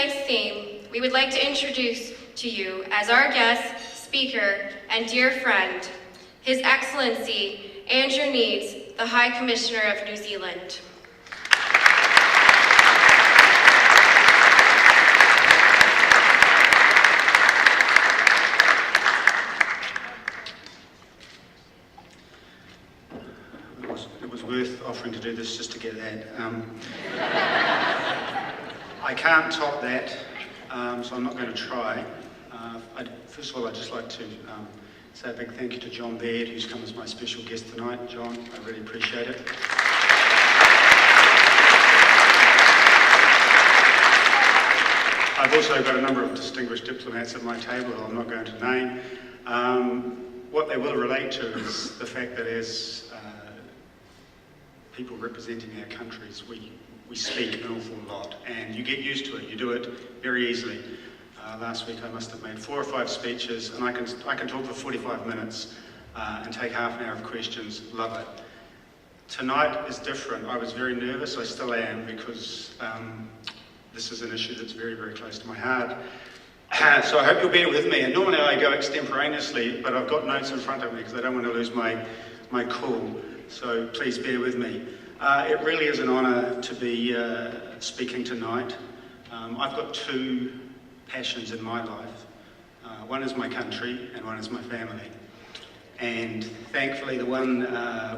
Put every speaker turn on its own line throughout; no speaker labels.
tonight's theme, we would like to introduce to you as our guest, speaker, and dear friend, His Excellency Andrew Needs, the High Commissioner of New Zealand.
It was worth offering to do this just to get that. I can't top that, so I'm not going to try. First of all, I'd just like to say a big thank you to John Baird, who's come as my special guest tonight. John, I really appreciate it. I've also got a number of distinguished diplomats at my table who I'm not going to name. What they will relate to is the fact that as people representing our countries, we speak an awful lot, and you get used to it. You do it very easily. Last week I must have made 4 or 5 speeches, and I can talk for 45 minutes and take half an hour of questions. Love it. Tonight is different. I was very nervous. I still am, because this is an issue that's very, very close to my heart. So I hope you'll bear with me. And normally I go extemporaneously, but I've got notes in front of me because I don't want to lose my cool. So please bear with me. It really is an honour to be speaking tonight. I've got 2 passions in my life. One is my country and one is my family. And thankfully the one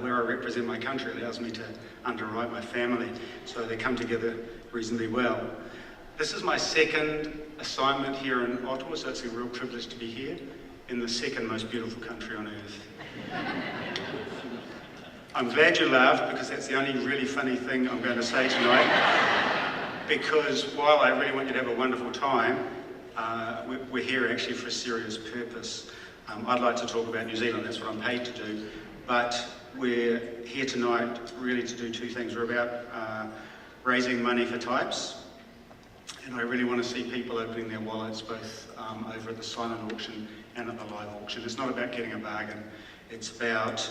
where I represent my country allows me to underwrite my family, so they come together reasonably well. This is my second assignment here in Ottawa, so it's a real privilege to be here in the second most beautiful country on earth. I'm glad you laughed, because that's the only really funny thing I'm going to say tonight. Because while I really want you to have a wonderful time, we're here actually for a serious purpose. I'd like to talk about New Zealand, that's what I'm paid to do, but we're here tonight really to do 2 things. We're about raising money for TIPES, and I really want to see people opening their wallets both over at the silent auction and at the live auction. It's not about getting a bargain, it's about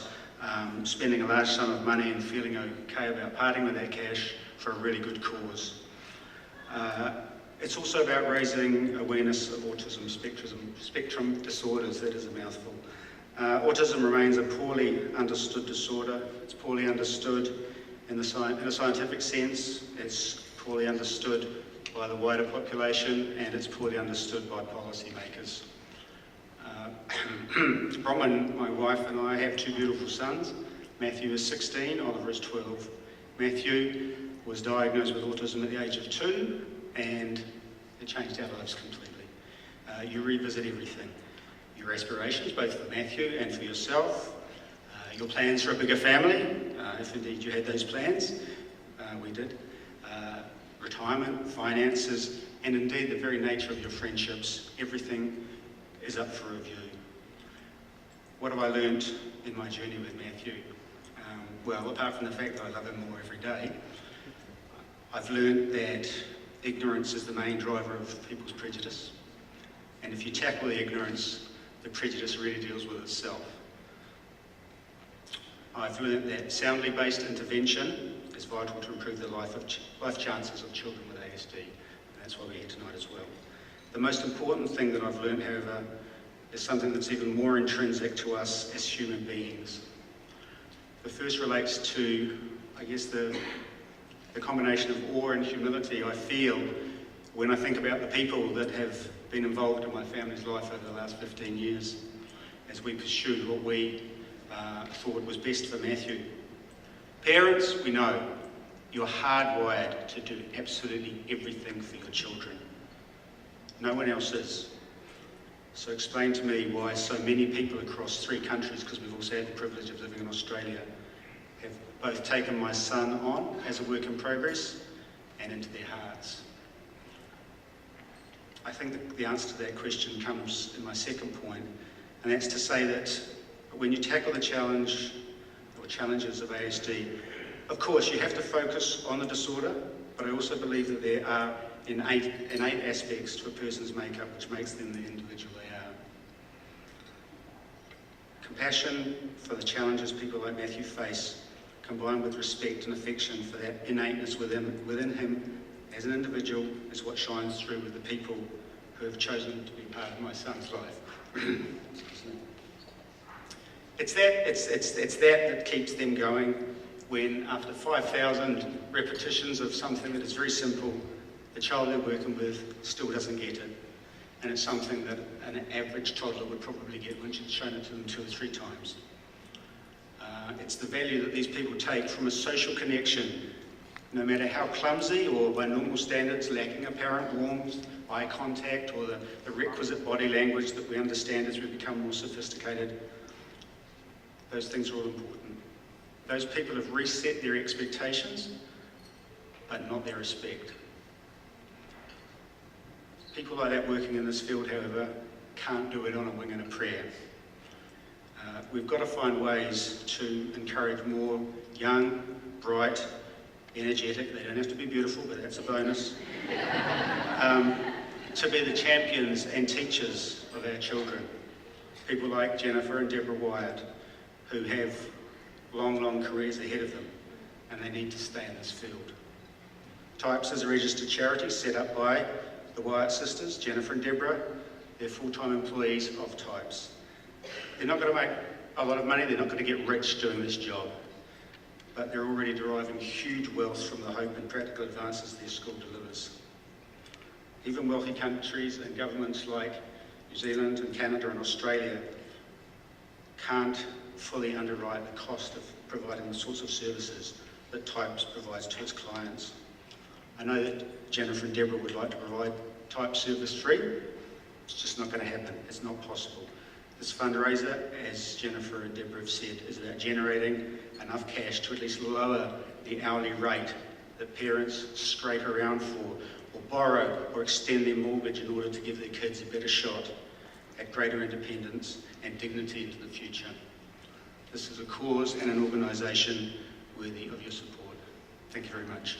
spending a large sum of money and feeling okay about parting with that cash for a really good cause. It's also about raising awareness of autism spectrum disorders. That is a mouthful. Autism remains a poorly understood disorder. It's poorly understood in a scientific sense. It's poorly understood by the wider population, and it's poorly understood by policymakers. Bronwyn, my wife, and I have 2 beautiful sons. Matthew is 16, Oliver is 12. Matthew was diagnosed with autism at the age of 2, and it changed our lives completely. You revisit everything. Your aspirations, both for Matthew and for yourself, your plans for a bigger family, if indeed you had those plans, we did, retirement, finances, and indeed the very nature of your friendships. Everything is up for review. What have I learned in my journey with Matthew? Well, apart from the fact that I love him more every day, I've learned that ignorance is the main driver of people's prejudice. And if you tackle the ignorance, the prejudice really deals with itself. I've learned that soundly based intervention is vital to improve the life chances of children with ASD. And that's why we're here tonight as well. The most important thing that I've learned, however, is something that's even more intrinsic to us as human beings. The first relates to, I guess, the combination of awe and humility I feel when I think about the people that have been involved in my family's life over the last 15 years as we pursued what we thought was best for Matthew. Parents, we know, you're hardwired to do absolutely everything for your children. No one else is. So explain to me why so many people across 3 countries, because we've also had the privilege of living in Australia, have both taken my son on as a work in progress and into their hearts. I think the answer to that question comes in my second point, and that's to say that when you tackle the challenge or challenges of ASD, of course you have to focus on the disorder, but I also believe that there are innate aspects to a person's makeup which makes them the individual they are. Compassion for the challenges people like Matthew face, combined with respect and affection for that innateness within him as an individual is what shines through with the people who have chosen to be part of my son's life. It's that keeps them going when, after 5,000 repetitions of something that is very simple, the child they're working with still doesn't get it. And it's something that an average toddler would probably get when you'd shown it to them 2 or 3 times. It's the value that these people take from a social connection, no matter how clumsy or by normal standards lacking apparent warmth, eye contact, or the requisite body language that we understand as we become more sophisticated. Those things are all important. Those people have reset their expectations, but not their respect. People like that working in this field, however, can't do it on a wing and a prayer. We've got to find ways to encourage more young, bright, energetic, they don't have to be beautiful, but that's a bonus, to be the champions and teachers of our children. People like Jennifer and Deborah Wyatt, who have long careers ahead of them, and they need to stay in this field. TIPES is a registered charity set up by the Wyatt sisters, Jennifer and Deborah. They're full-time employees of TIPES. They're not going to make a lot of money, they're not going to get rich doing this job, but they're already deriving huge wealth from the hope and practical advances their school delivers. Even wealthy countries and governments like New Zealand and Canada and Australia can't fully underwrite the cost of providing the sorts of services that TIPES provides to its clients. I know that Jennifer and Deborah would like to provide TIPES service free. It's just not going to happen. It's not possible. This fundraiser, as Jennifer and Deborah have said, is about generating enough cash to at least lower the hourly rate that parents scrape around for, or borrow or extend their mortgage in order to give their kids a better shot at greater independence and dignity into the future. This is a cause and an organisation worthy of your support. Thank you very much.